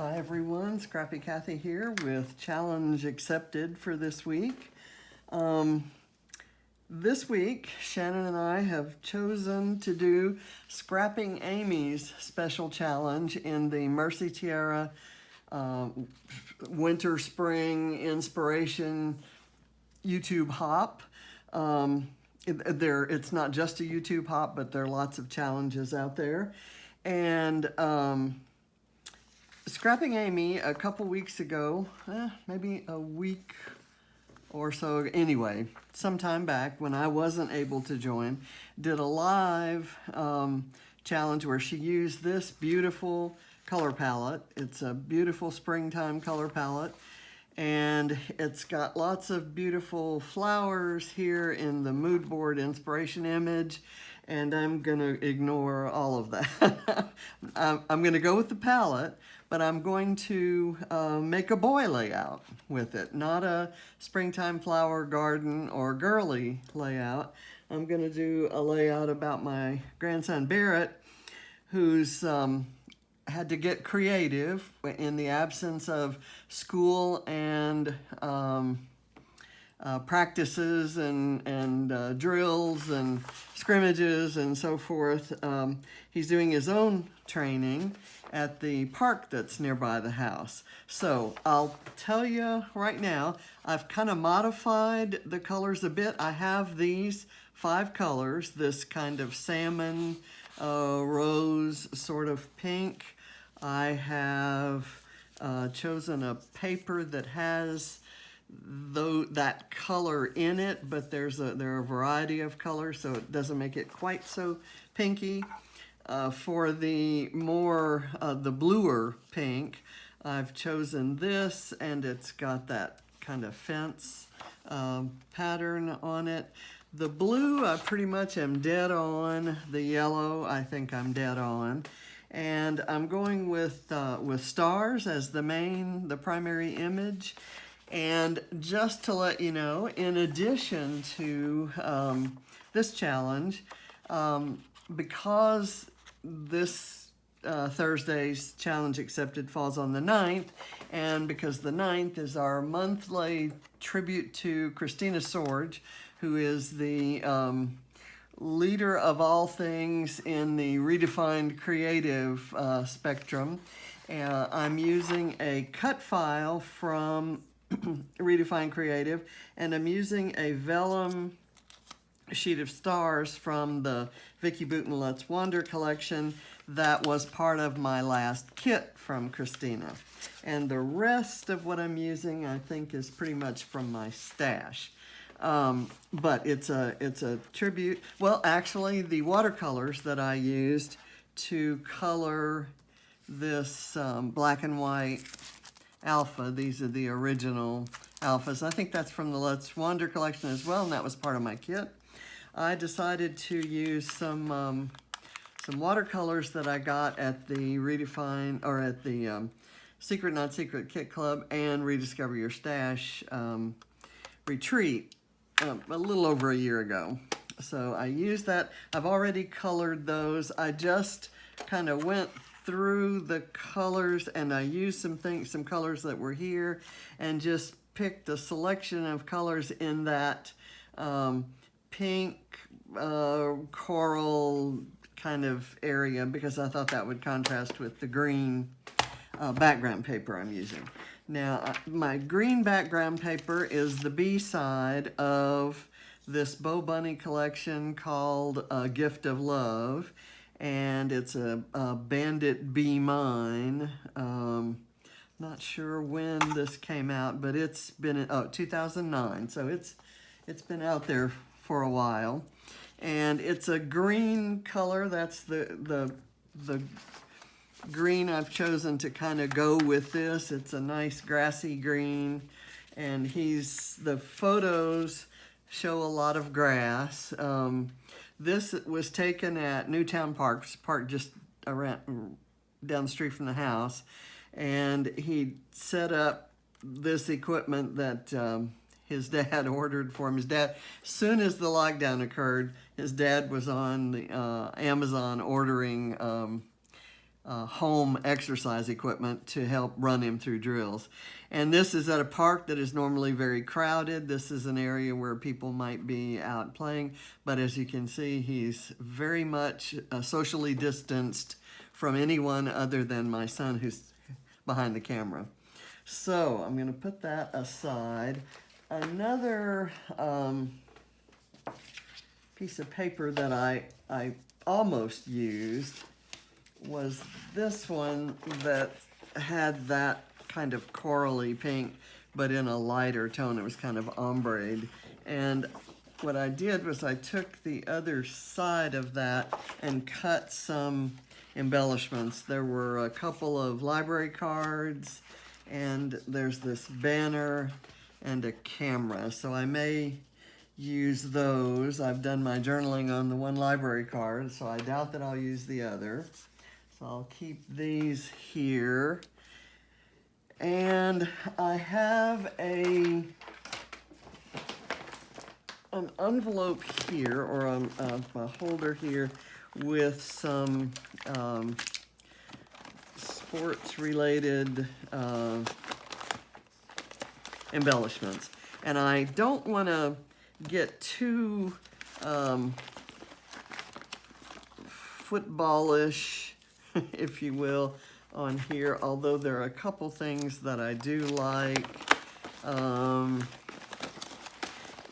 Hi everyone, Scrappy Kathy here with challenge accepted for this week. This week, Shannon and I have chosen to do Scrapping Amy's special challenge in the Mercy Tiara Winter Spring Inspiration YouTube hop. It's not just a YouTube hop, but there are lots of challenges out there. And Scrapping Amy a couple weeks ago, maybe a week or so, anyway, sometime back when I wasn't able to join, did a live challenge where she used this beautiful color palette. It's a beautiful springtime color palette, and it's got lots of beautiful flowers here in the mood board inspiration image, and I'm gonna ignore all of that. I'm gonna go with the palette, but I'm going to make a boy layout with it, not a springtime flower garden or girly layout. I'm gonna do a layout about my grandson Barrett, who's had to get creative in the absence of school and practices and drills and scrimmages and so forth. He's doing his own training at the park that's nearby the house. So I'll tell you right now, I've kind of modified the colors a bit. I have these 5 colors, this kind of salmon, rose sort of pink. I have chosen a paper that has that color in it, but there are a variety of colors, so it doesn't make it quite so pinky. For the more, the bluer pink, I've chosen this, and it's got that kind of fence pattern on it. The blue, I pretty much am dead on. The yellow, I think I'm dead on. And I'm going with stars as the primary image. And just to let you know, in addition to this challenge, because this Thursday's challenge accepted falls on the 9th, and because the 9th is our monthly tribute to Khristina, who is the leader of all things in the redefined creative spectrum. I'm using a cut file from Redefined Creative, and I'm using a vellum sheet of stars from the Vicky Booten Let's Wander collection that was part of my last kit from Khristina. And the rest of what I'm using, I think, is pretty much from my stash. But it's a tribute. Well, actually, the watercolors that I used to color this black and white alpha, these are the original alphas. I think that's from the Let's Wander collection as well, and that was part of my kit. I decided to use some watercolors that I got at the Redefine, or at the Secret Not Secret Kit Club and Rediscover Your Stash retreat a little over a year ago. So I used that. I've already colored those. I just kind of went through the colors, and I used some colors that were here, and just picked a selection of colors in that pink coral kind of area, because I thought that would contrast with the green background paper I'm using. Now, my green background paper is the B-side of this Bo Bunny collection called Gift of Love, and it's a Bandit Be Mine. Not sure when this came out, but it's been in 2009, so it's been out there for a while. And it's a green color. That's the green I've chosen to kind of go with this. It's a nice grassy green, and the photos show a lot of grass. This was taken at Newtown Park just around down the street from the house, and he set up this equipment that his dad ordered for him. His dad, as soon as the lockdown occurred, his dad was on the Amazon ordering home exercise equipment to help run him through drills. And this is at a park that is normally very crowded. This is an area where people might be out playing, but as you can see, he's very much socially distanced from anyone other than my son who's behind the camera. So I'm going to put that aside. Another piece of paper that I almost used was this one that had that kind of corally pink, but in a lighter tone. It was kind of ombre. And what I did was I took the other side of that and cut some embellishments. There were a couple of library cards, and there's this banner and a camera. So I may use those. I've done my journaling on the one library card, so I doubt that I'll use the other. So I'll keep these here. And I have an envelope here, or a holder here with some sports-related embellishments. And I don't want to get too footballish, if you will, on here, although there are a couple things that I do like.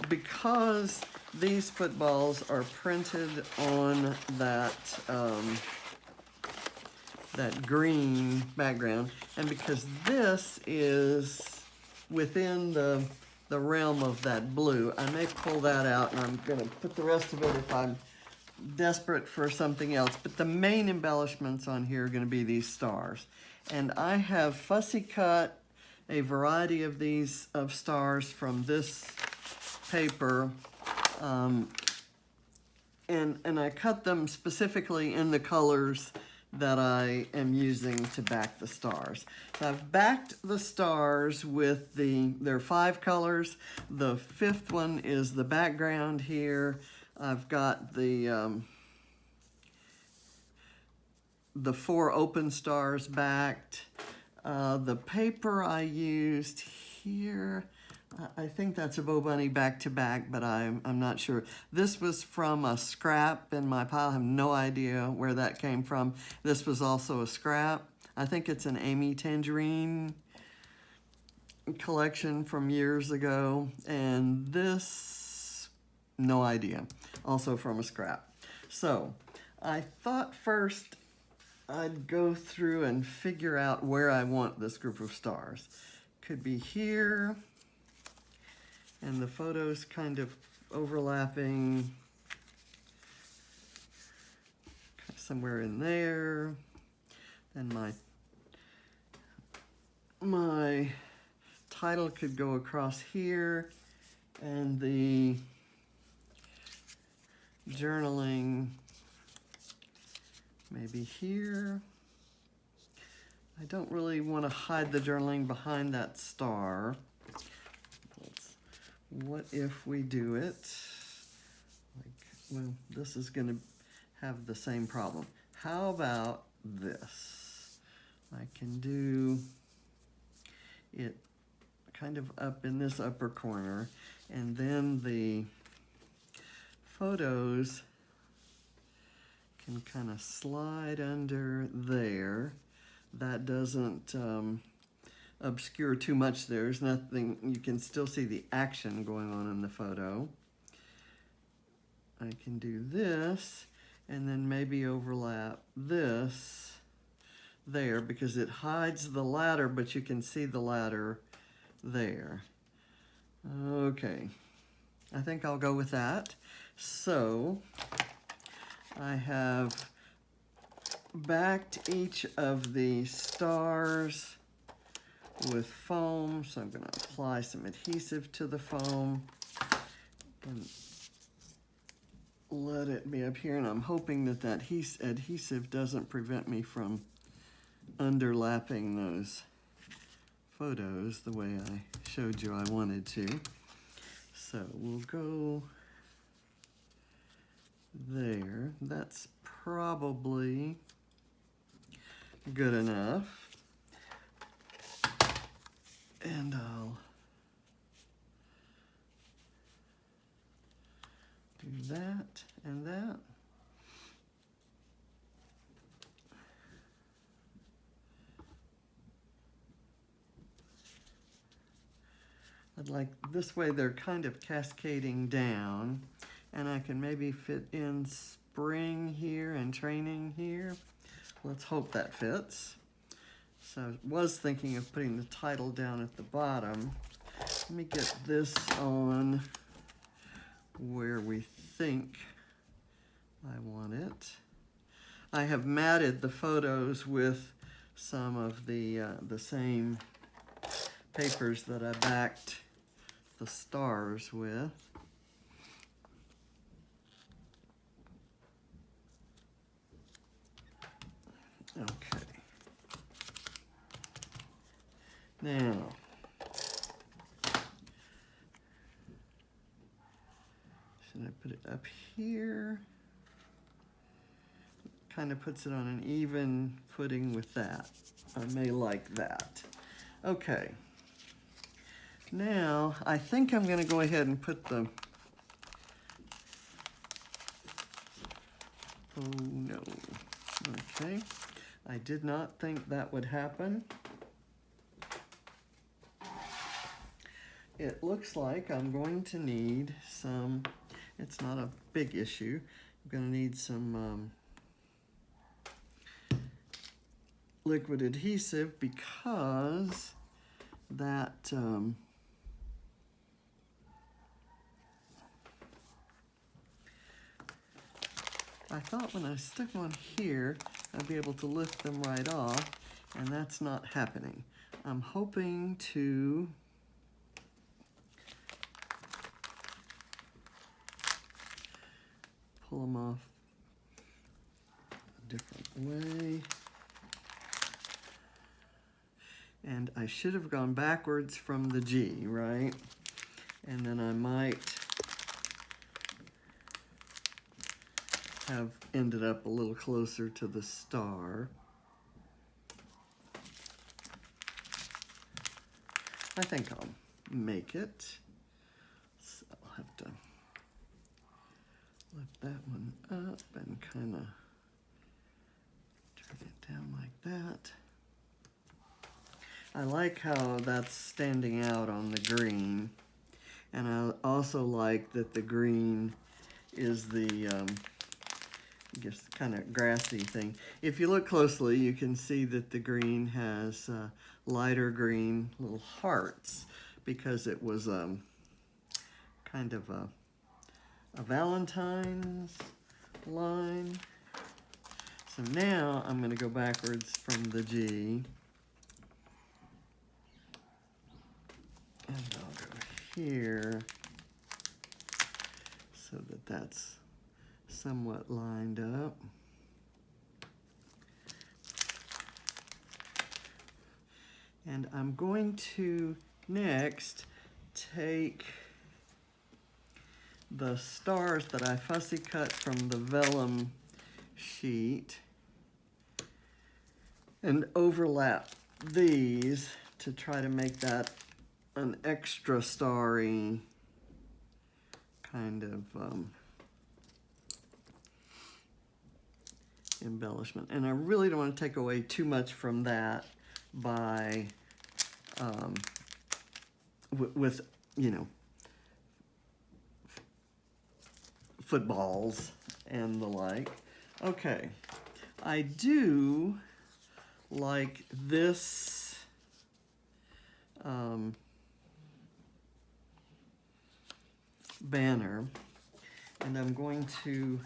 Because these footballs are printed on that that green background, and because this is within the realm of that blue, I may pull that out, and I'm going to put the rest of it if I'm desperate for something else. But the main embellishments on here are going to be these stars. And I have fussy cut a variety of these stars from this paper, and I cut them specifically in the colors that I am using to back the stars. So I've backed the stars with there are 5 colors. The 5th one is the background here. I've got the 4 open stars backed. The paper I used here, I think that's a Bo Bunny back to back, but I'm not sure. This was from a scrap in my pile. I have no idea where that came from. This was also a scrap. I think it's an Amy Tangerine collection from years ago. And this, no idea, also from a scrap. So I thought first I'd go through and figure out where I want this group of stars. Could be here, and the photos kind of overlapping somewhere in there. And my title could go across here, and the journaling maybe here. I don't really want to hide the journaling behind that star. What if we do it well, this is going to have the same problem. How about this? I can do it kind of up in this upper corner, and then the photos can kind of slide under there. That doesn't obscure too much. There's nothing, you can still see the action going on in the photo. I can do this and then maybe overlap this there because it hides the ladder, but you can see the ladder there. Okay, I think I'll go with that. So I have backed each of the stars with foam, so I'm going to apply some adhesive to the foam and let it be up here, and I'm hoping that that adhesive doesn't prevent me from underlapping those photos the way I showed you I wanted to. So we'll go there. That's probably good enough. And I'll do that and that. I'd like, this way they're kind of cascading down, and I can maybe fit in spring here and training here. Let's hope that fits. So I was thinking of putting the title down at the bottom. Let me get this on where we think I want it. I have matted the photos with some of the same papers that I backed the stars with. Okay. Now, should I put it up here? Kind of puts it on an even footing with that. I may like that. Okay. Now, I think I'm going to go ahead and put the, oh no, okay. I did not think that would happen. It looks like I'm going to need some, it's not a big issue, I'm going to need some liquid adhesive because that I thought when I stick one here, I'd be able to lift them right off, and that's not happening. I'm hoping to pull them off a different way. And I should have gone backwards from the G, right? And then I might have ended up a little closer to the star. I think I'll make it. So I'll have to lift that one up and kind of turn it down like that. I like how that's standing out on the green. And I also like that the green is the I guess kind of grassy thing. If you look closely, you can see that the green has lighter green little hearts because it was kind of a Valentine's line. So now I'm going to go backwards from the G. And I'll go here so that that's somewhat lined up. And I'm going to next take the stars that I fussy cut from the vellum sheet and overlap these to try to make that an extra starry kind of embellishment. And I really don't want to take away too much from that by with you know, footballs and the like. Okay, I do like this banner, and I'm going to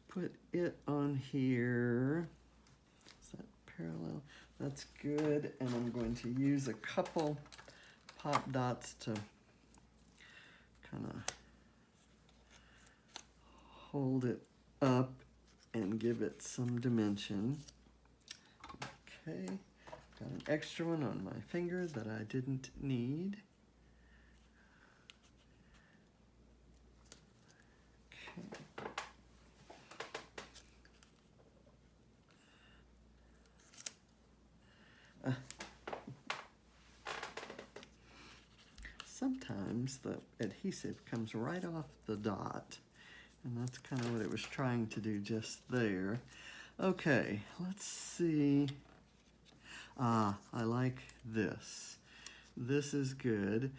put it on here. Is that parallel? That's good. And I'm going to use a couple pop dots to kind of hold it up and give it some dimension. Okay, got an extra one on my finger that I didn't need. Okay. Sometimes the adhesive comes right off the dot, and that's kind of what it was trying to do just there. Okay, let's see. I like this. This is good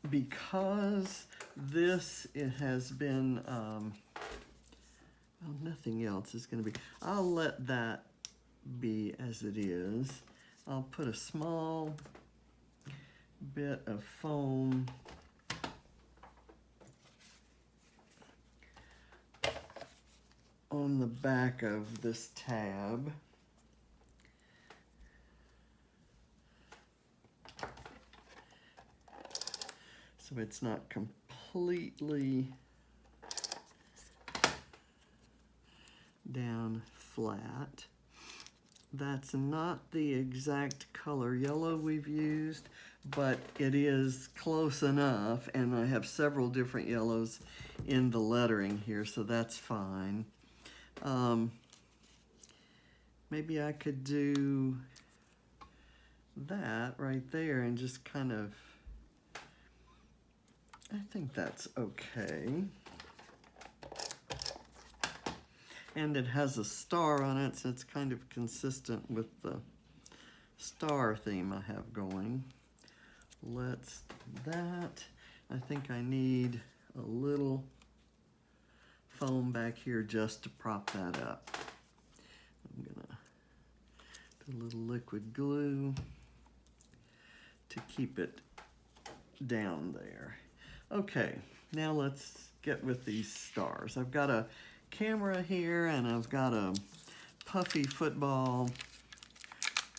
because this, it has been, well, nothing else is going to be. I'll let that be as it is. I'll put a small bit of foam on the back of this tab. So it's not completely down flat. That's not the exact color yellow we've used, but it is close enough, and I have several different yellows in the lettering here, so that's fine. Maybe I could do that right there and just kind of, I think that's okay. And it has a star on it, so it's kind of consistent with the star theme I have going. Let's do that. I think I need a little foam back here just to prop that up. I'm gonna do a little liquid glue to keep it down there. Okay, now let's get with these stars. I've got a camera here, and I've got a puffy football.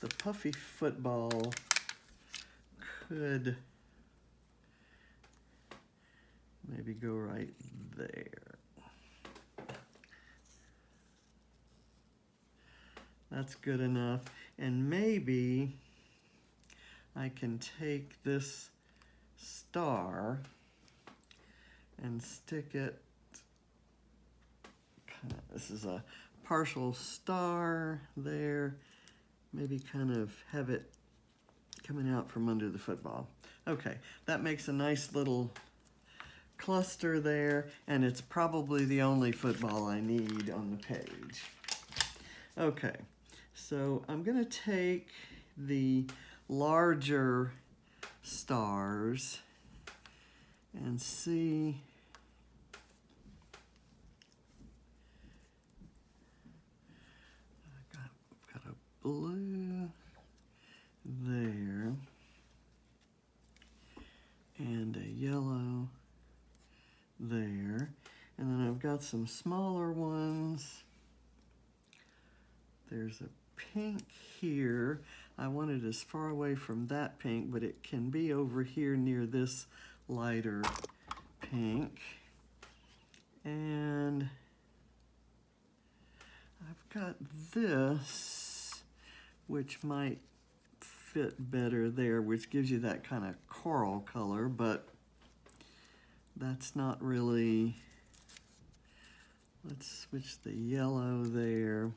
The puffy football could maybe go right there. That's good enough. And maybe I can take this star and stick it, this is a partial star there, maybe kind of have it coming out from under the football. Okay, that makes a nice little cluster there, and it's probably the only football I need on the page. Okay, so I'm gonna take the larger stars and see I've got a blue there and a yellow there, and then I've got some smaller ones. There's a pink here. I want it as far away from that pink, but it can be over here near this lighter pink. And I've got this, which might fit better there, which gives you that kind of coral color, but that's not really, let's switch the yellow there.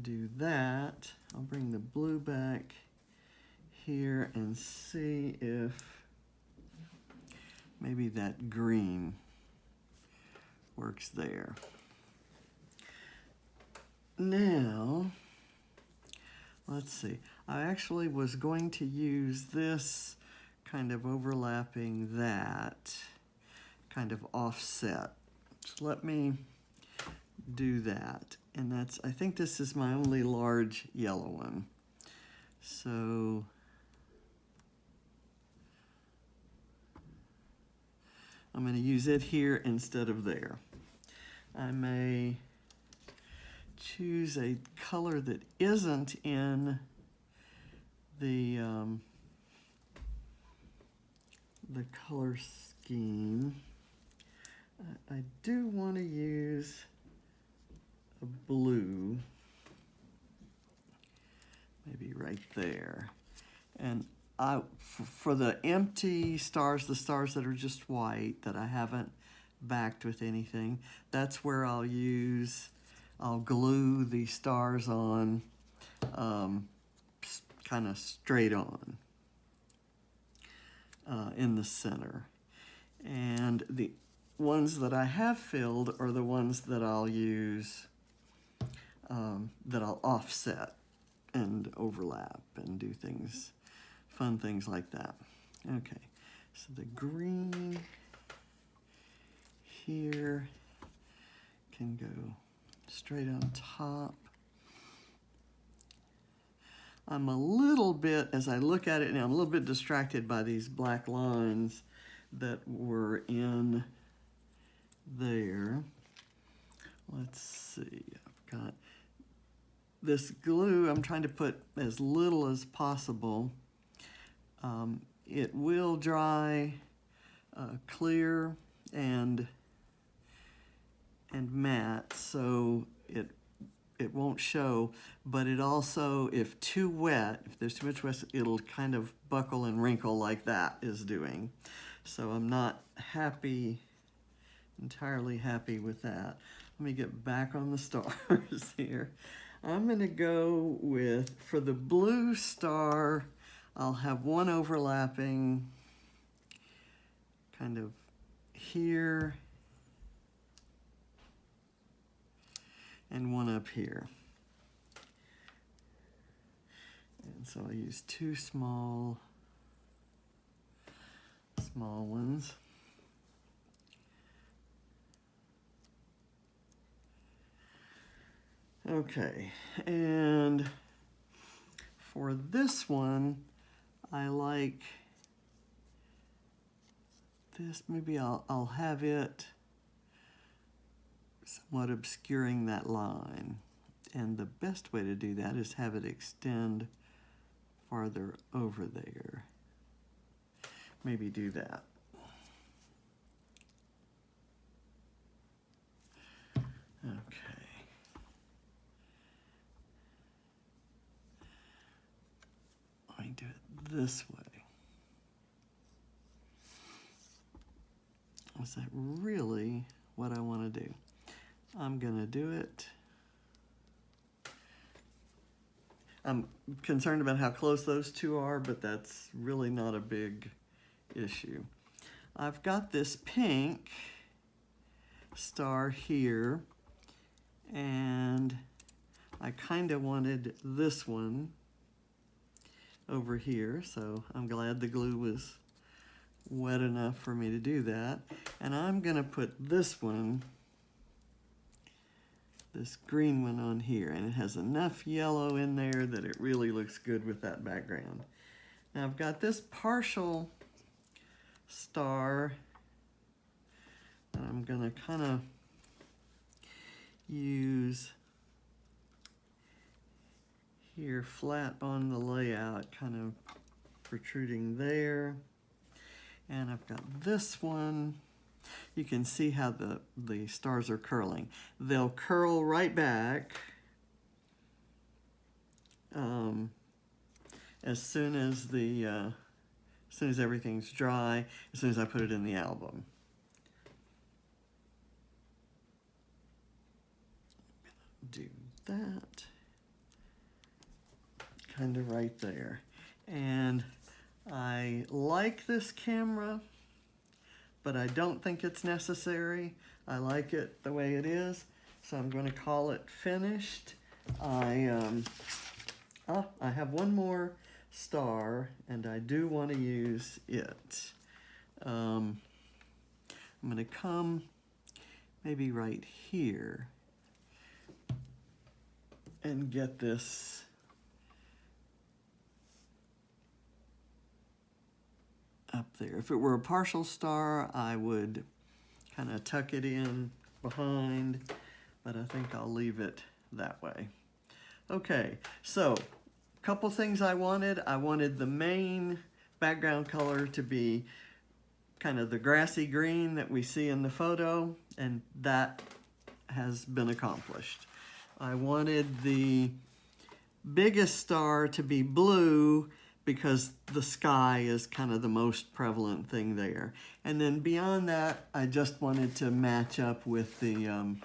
Do that. I'll bring the blue back here and see if maybe that green works there. Now, let's see. I actually was going to use this kind of overlapping that, kind of offset. So let me do that. And that's, I think this is my only large yellow one. So I'm going to use it here instead of there. I may choose a color that isn't in the color scheme. I do want to use a blue, maybe right there. And for the empty stars, the stars that are just white, that I haven't backed with anything, that's where I'll glue the stars on kind of straight on in the center. And the ones that I have filled are the ones that I'll use, that I'll offset and overlap and do things, fun things like that. Okay, so the green here can go straight on top. I'm a little bit, as I look at it now, I'm a little bit distracted by these black lines that were in there. Let's see, I've got this glue. I'm trying to put as little as possible. It will dry clear and matte, so it won't show, but it also, if too wet, if there's too much wet, it'll kind of buckle and wrinkle like that is doing. So I'm not entirely happy with that. Let me get back on the stars here. I'm gonna go with, for the blue star, I'll have one overlapping kind of here and one up here. And so I use two small ones. Okay, and for this one, I like this. Maybe I'll have it somewhat obscuring that line. And the best way to do that is have it extend farther over there. Maybe do that. Okay. Let me do it this way. Is that really what I want to do? I'm gonna do it. I'm concerned about how close those two are, but that's really not a big issue. I've got this pink star here, and I kind of wanted this one over here, so I'm glad the glue was wet enough for me to do that. And I'm gonna put this one, this green one, on here, and it has enough yellow in there that it really looks good with that background. Now I've got this partial star that I'm gonna kind of use here flat on the layout, kind of protruding there. And I've got this one. You can see how the stars are curling. They'll curl right back as soon as everything's dry, as soon as I put it in the album. Do that kind of right there. And I like this camera, but I don't think it's necessary. I like it the way it is, so I'm going to call it finished. I have one more star, and I do want to use it. I'm going to come maybe right here and get this up there. If it were a partial star, I would kind of tuck it in behind, but I think I'll leave it that way. Okay, so a couple things I wanted. I wanted the main background color to be kind of the grassy green that we see in the photo, and that has been accomplished. I wanted the biggest star to be blue because the sky is kind of the most prevalent thing there. And then beyond that, I just wanted to match up with the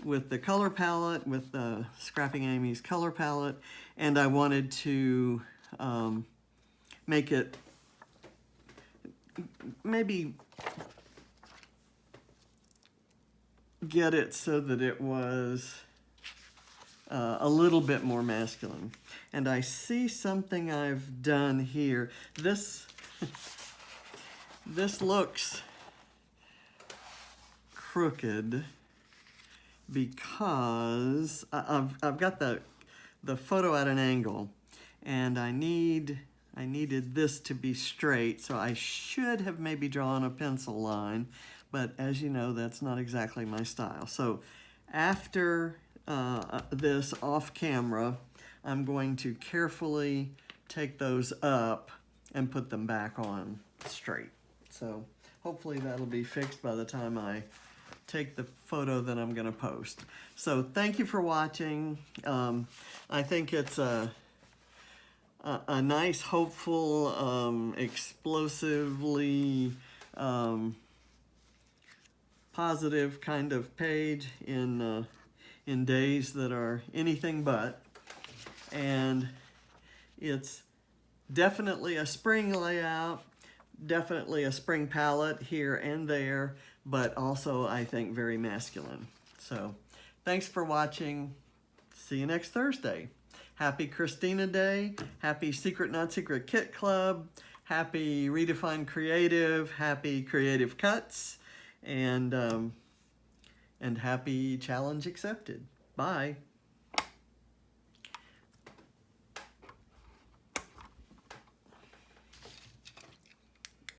with the color palette, with Scrapping Amy's color palette, and I wanted to make it maybe get it so that it was a little bit more masculine. And I see something I've done here. This this looks crooked because I've got the photo at an angle, and I needed this to be straight, so I should have maybe drawn a pencil line, but as you know, that's not exactly my style. So after this off camera, I'm going to carefully take those up and put them back on straight. So hopefully that'll be fixed by the time I take the photo that I'm going to post. So thank you for watching. I think it's a nice, hopeful, explosively positive kind of page in days that are anything but. And it's definitely a spring layout, definitely a spring palette here and there, but also I think very masculine. So thanks for watching. See you next Thursday. Happy Khristina Day, happy Secret Not Secret Kit Club, happy Redefine Creative, happy Creative Cuts, and happy Challenge Accepted. Bye.